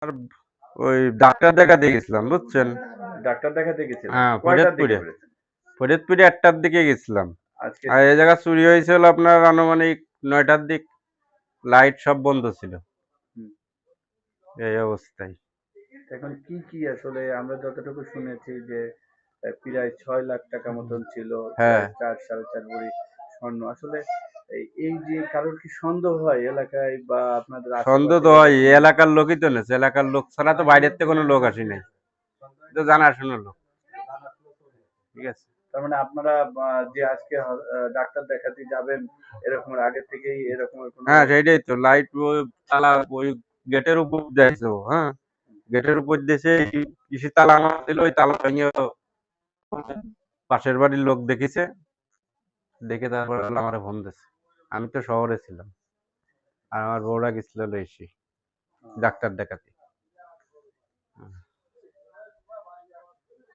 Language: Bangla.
আর ওই ডাক্তার দেখাতে গেছিলাম বুঝছেন। ডাক্তার দেখাতে গেছিলেন? হ্যাঁ, কয়টার দিকে ফরিদপুরে করেছেন? ফরিদপুরে ১টার দিকে গেছিলাম। আজকে আর এই জায়গা চুরি হয়েছিল আপনার আনুমানিক ৯টার দিক। লাইট সব বন্ধ ছিল হুম। এই অবস্থায়। এখন কি আসলে আমরা যতটুকু শুনেছি যে প্রায় ৬ লাখ টাকা মতন ছিল, হ্যাঁ, প্রায় ৪ সাড়ে ৪ ভরি স্বর্ণ। আসলে এই যে কারোর কি সন্দেহ হয় এলাকায় বা আপনাদের সন্দেহ আশেপাশে তো বা হয়, এই দেখুন? এলাকার লোকই তো নেছে, এলাকার লোক ছাড়া তো বাইরের থেকে কোনো লোক আসে নাই, তো জানাশোনা লোক। ঠিক আছে। তার মানে আপনারা যে আজকে ডাক্তার দেখাতে যাবেন এরকম আগে থেকেই এরকমের কোনো? হ্যাঁ, সেইটাই তো লাইট ওই তালা ওই গেটের উপর দিয়েছে ও, হ্যাঁ, গেটের উপর দিয়েছে। কিসের তালা মারা দিল, ওই তালা ভেঙে পাশের বাড়ির লোক দেখেছে, দেখে তারপর আমার ফোন দিছে। আমি তো শহরে ছিলাম আর আমার বউরা গেছিল এসে ডাক্তার দেখাতে।